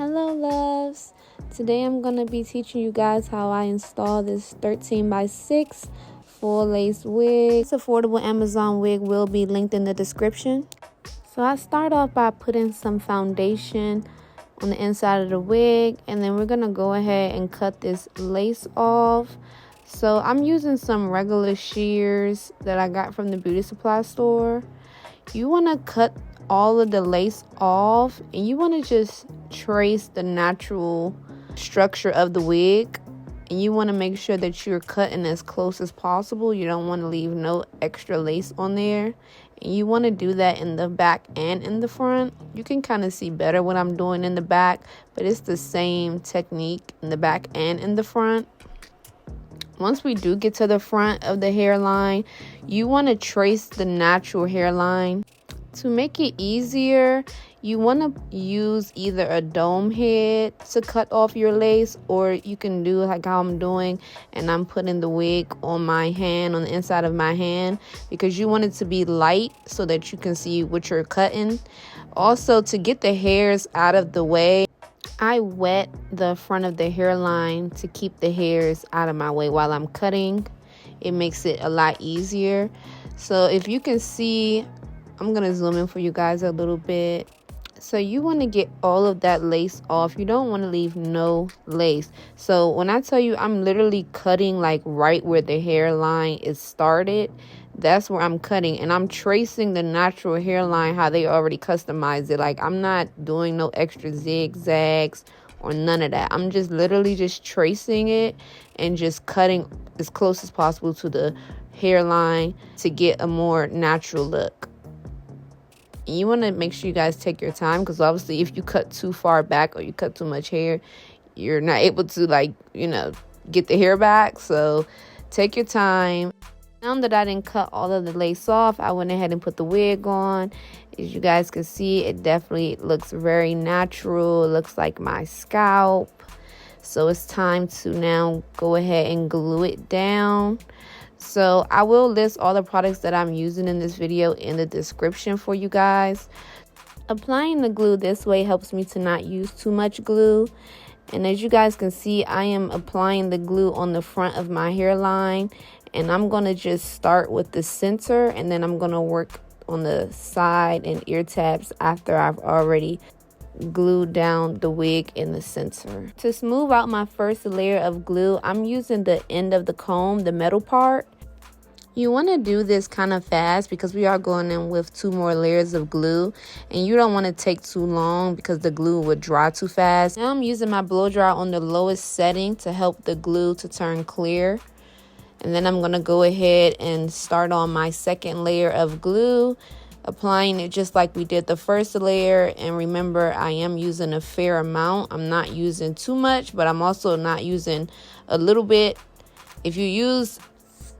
Hello loves, today I'm going to be teaching you guys how I install this 13x6 full lace wig. This affordable Amazon wig will be linked in the description. So I start off by putting some foundation on the inside of the wig, and then we're going to go ahead and cut this lace off. So I'm using some regular shears that I got from the beauty supply store. You want to cut all of the lace off, and you want to just trace the natural structure of the wig, and you want to make sure that you're cutting as close as possible. You don't want to leave no extra lace on there, and you want to do that in the back and in the front. You can kind of see better what I'm doing in the back, but it's the same technique in the back and in the front. Once we do get to the front of the hairline, you want to trace the natural hairline. To make it easier, you want to use either a dome head to cut off your lace, or you can do like how I'm doing, and I'm putting the wig on my hand, on the inside of my hand, because you want it to be light so that you can see what you're cutting. Also, to get the hairs out of the way, I wet the front of the hairline to keep the hairs out of my way while I'm cutting. It makes it a lot easier. So if you can see, I'm going to zoom in for you guys a little bit. So you want to get all of that lace off. You don't want to leave no lace. So when I tell you I'm literally cutting like right where the hairline is started, that's where I'm cutting. And I'm tracing the natural hairline, how they already customized it. Like, I'm not doing no extra zigzags or none of that. I'm just literally just tracing it and just cutting as close as possible to the hairline to get a more natural look. You want to make sure you guys take your time, because obviously if you cut too far back or you cut too much hair, you're not able to, like, get the hair back. So take your time. Now that I didn't cut all of the lace off, I went ahead and put the wig on. As you guys can see, it definitely looks very natural. It looks like my scalp. So it's time to now go ahead and glue it down. So I will list all the products that I'm using in this video in the description for you guys. Applying the glue this way helps me to not use too much glue. And as you guys can see, I am applying the glue on the front of my hairline. And I'm going to just start with the center, and then I'm going to work on the side and ear tabs after I've already glued down the wig in the center. To smooth out my first layer of glue, I'm using the end of the comb, the metal part. You want to do this kind of fast because we are going in with 2 more layers of glue, and you don't want to take too long because the glue would dry too fast. Now I'm using my blow dryer on the lowest setting to help the glue to turn clear. And then I'm going to go ahead and start on my second layer of glue, applying it just like we did the first layer. And remember, I am using a fair amount. I'm not using too much, but I'm also not using a little bit. If you use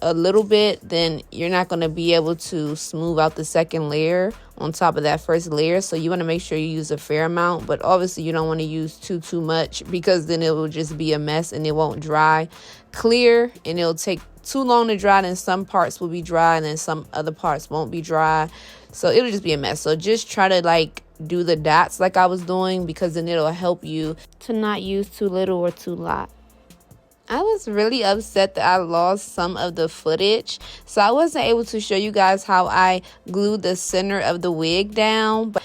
a little bit, then you're not going to be able to smooth out the second layer on top of that first layer. So you want to make sure you use a fair amount, but obviously you don't want to use too much, because then it will just be a mess and it won't dry clear, and it'll take too long to dry. Then some parts will be dry and then some other parts won't be dry, so it'll just be a mess. So just try to like do the dots like I was doing, because then it'll help you to not use too little or too lot. I was really upset that I lost some of the footage, so I wasn't able to show you guys how I glued the center of the wig down. But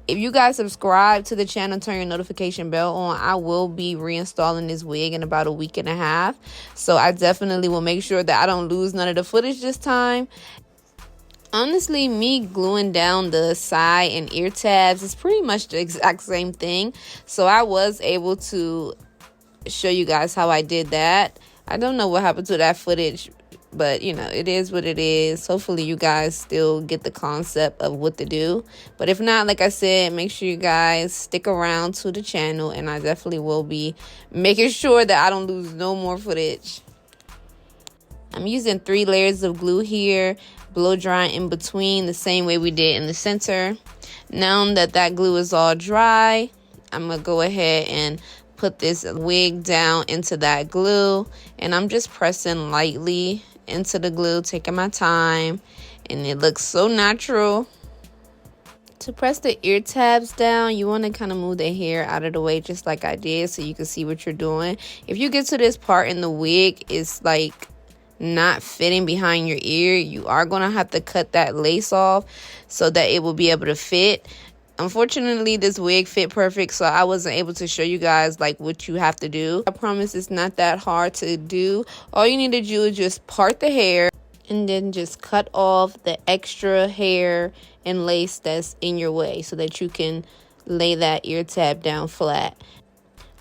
if you guys subscribe to the channel, turn your notification bell on, I will be reinstalling this wig in about a week and a half. So I definitely will make sure that I don't lose none of the footage this time. Honestly, me gluing down the side and ear tabs is pretty much the exact same thing. So I was able to show you guys how I did that. I don't know what happened to that footage, but it is what it is. Hopefully you guys still get the concept of what to do. But if not, like I said, make sure you guys stick around to the channel, and I definitely will be making sure that I don't lose no more footage. I'm using 3 layers of glue here, blow drying in between the same way we did in the center. Now that glue is all dry, I'm gonna go ahead and put this wig down into that glue, and I'm just pressing lightly into the glue, taking my time, and it looks so natural. To press the ear tabs down, you want to kind of move the hair out of the way just like I did so you can see what you're doing. If you get to this part in the wig, it's like not fitting behind your ear, you are going to have to cut that lace off so that it will be able to fit. Unfortunately, this wig fit perfect, so I wasn't able to show you guys like what you have to do. I promise it's not that hard to do. All you need to do is just part the hair and then just cut off the extra hair and lace that's in your way so that you can lay that ear tab down flat.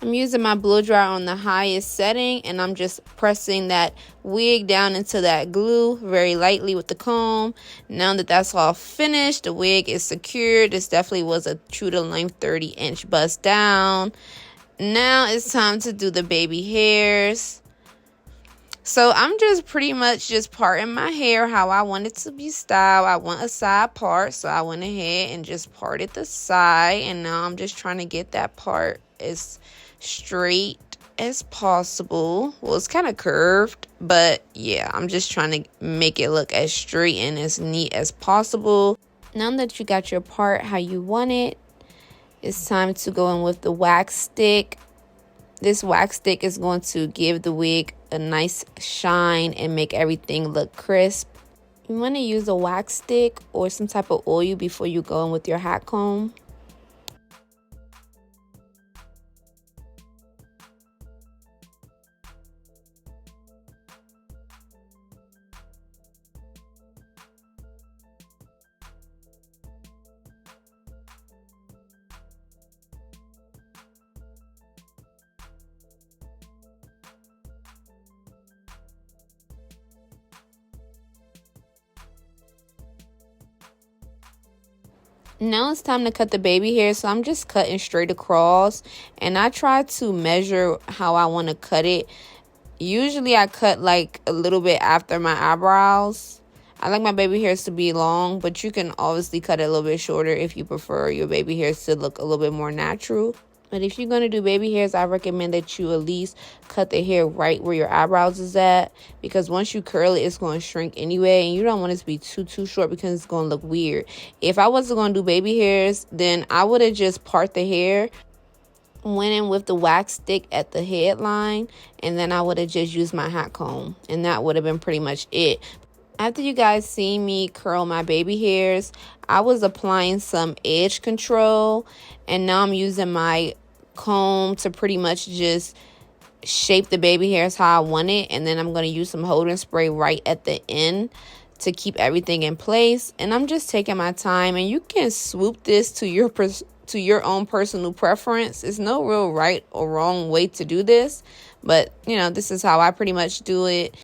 I'm using my blow dryer on the highest setting, and I'm just pressing that wig down into that glue very lightly with the comb. Now that that's all finished, the wig is secured. This definitely was a true to length 30-inch bust down. Now it's time to do the baby hairs. So I'm just pretty much just parting my hair how I want it to be styled. I want a side part, so I went ahead and just parted the side, and now I'm just trying to get that part as straight as possible. Well, it's kind of curved, but yeah, I'm just trying to make it look as straight and as neat as possible. Now that you got your part how you want it, it's time to go in with the wax stick. This wax stick is going to give the wig a nice shine and make everything look crisp. You want to use a wax stick or some type of oil before you go in with your hot comb. Now it's time to cut the baby hair, so I'm just cutting straight across, and I try to measure how I want to cut it. Usually I cut like a little bit after my eyebrows. I like my baby hairs to be long, but you can obviously cut it a little bit shorter if you prefer your baby hairs to look a little bit more natural. But if you're going to do baby hairs, I recommend that you at least cut the hair right where your eyebrows is at. Because once you curl it, it's going to shrink anyway. And you don't want it to be too short because it's going to look weird. If I wasn't going to do baby hairs, then I would have just part the hair, went in with the wax stick at the headline, and then I would have just used my hot comb. And that would have been pretty much it. After you guys see me curl my baby hairs, I was applying some edge control. And now I'm using my comb to pretty much just shape the baby hairs how I want it, and then I'm going to use some holding spray right at the end to keep everything in place. And I'm just taking my time, and you can swoop this to your own personal preference. There's no real right or wrong way to do this, but you know, this is how I pretty much do it.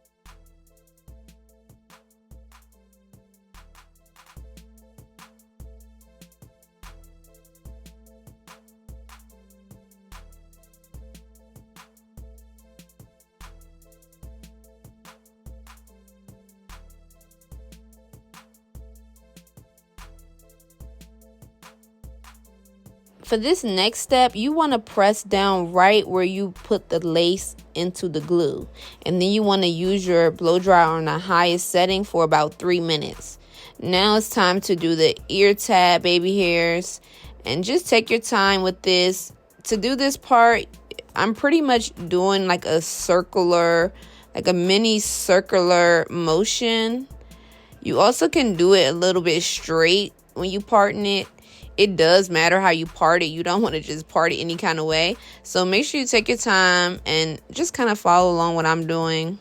For this next step, you want to press down right where you put the lace into the glue. And then you want to use your blow dryer on the highest setting for about 3 minutes. Now it's time to do the ear tab baby hairs. And just take your time with this. To do this part, I'm pretty much doing like a circular, like a mini circular motion. You also can do it a little bit straight when you parting it. It does matter how you part it. You don't want to just part it any kind of way. So make sure you take your time and just kind of follow along what I'm doing.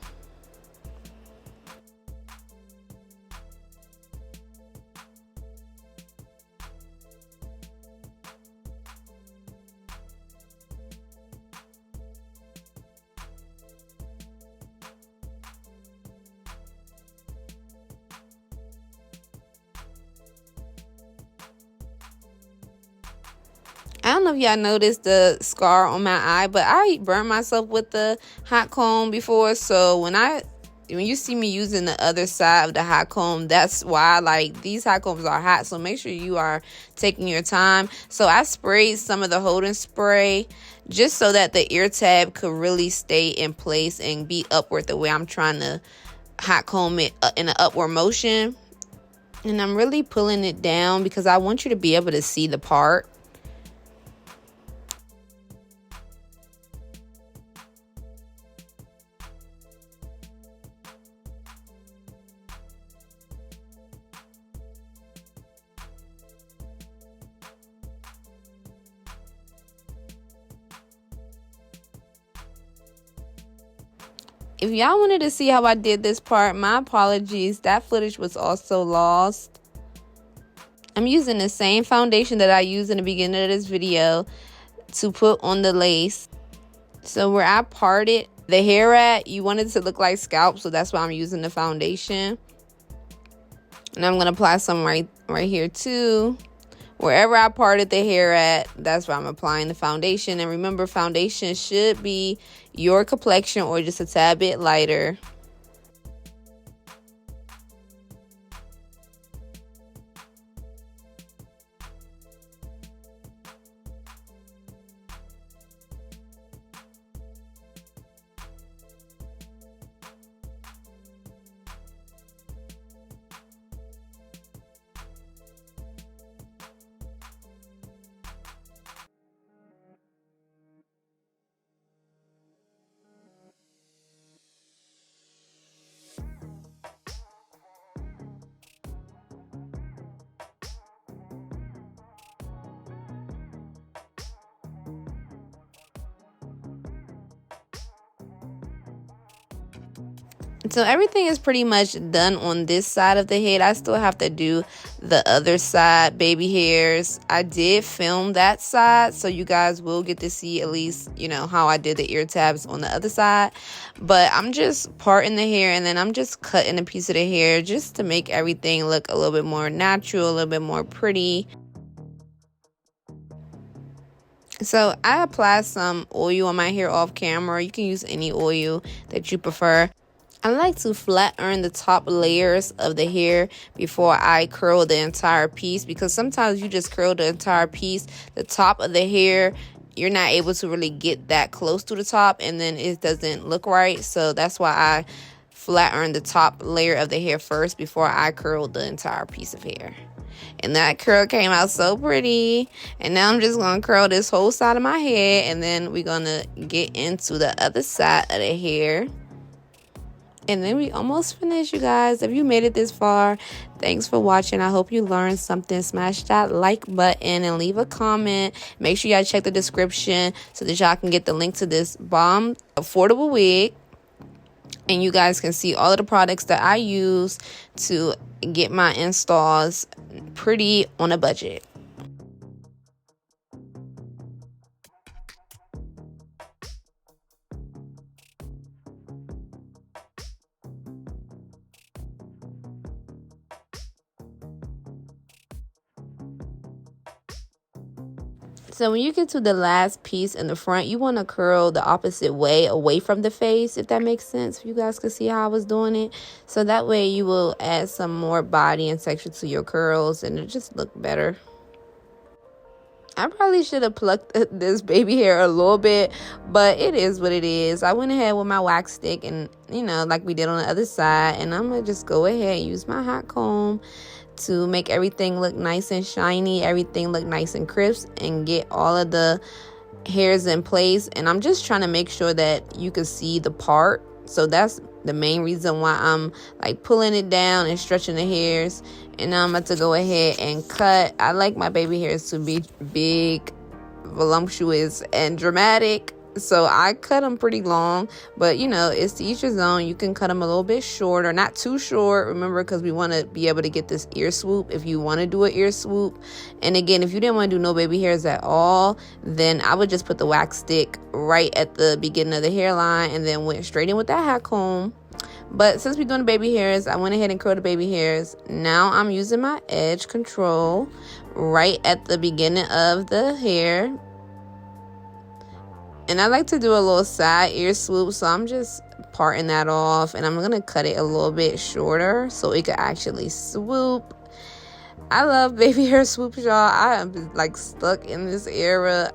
I don't know if y'all noticed the scar on my eye, but I burned myself with the hot comb before. So when you see me using the other side of the hot comb, that's why. Like, these hot combs are hot, so make sure you are taking your time. So I sprayed some of the holding spray just so that the ear tab could really stay in place and be upward the way I'm trying to hot comb it in an upward motion. And I'm really pulling it down because I want you to be able to see the part. If y'all wanted to see how I did this part, my apologies. That footage was also lost. I'm using the same foundation that I used in the beginning of this video to put on the lace. So where I parted the hair at, you want it to look like scalp, so that's why I'm using the foundation. And I'm going to apply some right here too. Wherever I parted the hair at, that's where I'm applying the foundation. And remember, foundation should be your complexion or just a tad bit lighter. So everything is pretty much done on this side of the head. I still have to do the other side, baby hairs. I did film that side, so you guys will get to see at least, you know, how I did the ear tabs on the other side. But I'm just parting the hair and then I'm just cutting a piece of the hair just to make everything look a little bit more natural, a little bit more pretty. So I applied some oil on my hair off camera. You can use any oil that you prefer. I like to flat iron the top layers of the hair before I curl the entire piece, because sometimes you just curl the entire piece, the top of the hair, you're not able to really get that close to the top and then it doesn't look right. So that's why I flat iron the top layer of the hair first before I curl the entire piece of hair. And that curl came out so pretty. And now I'm just going to curl this whole side of my hair, and then we're going to get into the other side of the hair. And then we almost finished, you guys. If you made it this far, thanks for watching. I hope you learned something. Smash that like button and leave a comment. Make sure y'all check the description so that y'all can get the link to this bomb affordable wig. And you guys can see all of the products that I use to get my installs pretty on a budget. So when you get to the last piece in the front, you want to curl the opposite way, away from the face, if that makes sense. If you guys can see how I was doing it. So that way you will add some more body and texture to your curls and it just look better. I probably should have plucked this baby hair a little bit, but it is what it is. I went ahead with my wax stick and, you know, like we did on the other side. And I'm going to just go ahead and use my hot comb to make everything look nice and shiny, everything look nice and crisp, and get all of the hairs in place. And I'm just trying to make sure that you can see the part. So that's the main reason why I'm like pulling it down and stretching the hairs. And now I'm about to go ahead and cut. I like my baby hairs to be big, voluptuous, and dramatic. So I cut them pretty long, but you know, it's to each his own. You can cut them a little bit shorter, not too short, remember, because we want to be able to get this ear swoop if you want to do an ear swoop. And again, if you didn't want to do no baby hairs at all, then I would just put the wax stick right at the beginning of the hairline and then went straight in with that hot comb. But since we're doing the baby hairs, I went ahead and curled the baby hairs. Now I'm using my edge control right at the beginning of the hair. And I like to do a little side ear swoop, so I'm just parting that off. And I'm going to cut it a little bit shorter so it could actually swoop. I love baby hair swoops, y'all. I am like stuck in this era.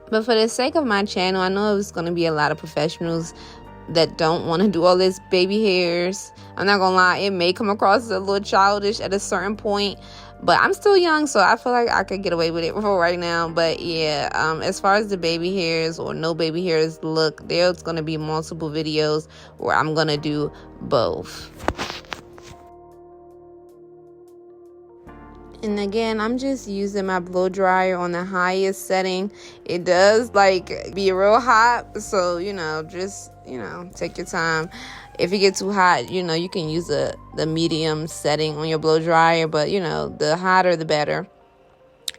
But for the sake of my channel, I know it's going to be a lot of professionals that don't want to do all this baby hairs. I'm not gonna lie, it may come across as a little childish at a certain point, but I'm still young, so I feel like I could get away with it for right now. But yeah, as far as the baby hairs or no baby hairs look, there's gonna be multiple videos where I'm gonna do both. And again, I'm just using my blow dryer on the highest setting. It does like be real hot, so just take your time. If it gets too hot, you can use the medium setting on your blow dryer, but the hotter the better.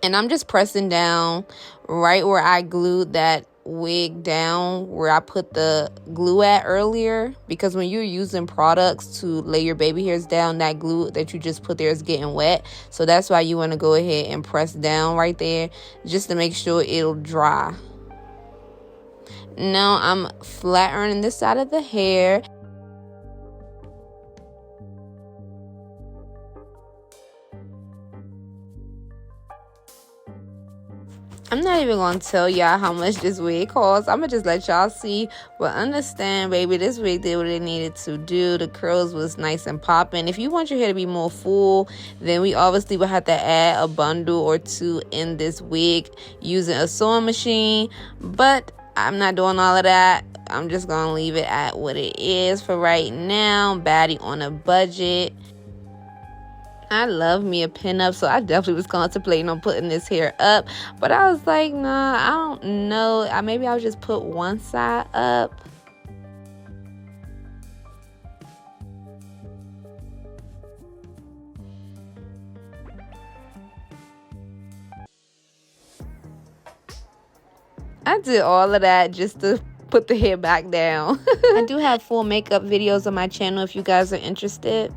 And I'm just pressing down right where I glued that wig down, where I put the glue at earlier, because when you're using products to lay your baby hairs down, that glue that you just put there is getting wet. So that's why you want to go ahead and press down right there just to make sure it'll dry. Now I'm flat ironing this side of the hair. I'm not even gonna tell y'all how much this wig costs. I'm gonna just let y'all see. But understand, baby, this wig did what it needed to do. The curls was nice and popping. If you want your hair to be more full, then we obviously will have to add a bundle or two in this wig using a sewing machine. But I'm not doing all of that. I'm just gonna leave it at what it is for right now. Baddie on a budget. I love me a pin-up, so I definitely was contemplating on putting this hair up. But I was like, nah, I don't know. Maybe I'll just put one side up. I did all of that just to put the hair back down. I do have full makeup videos on my channel if you guys are interested.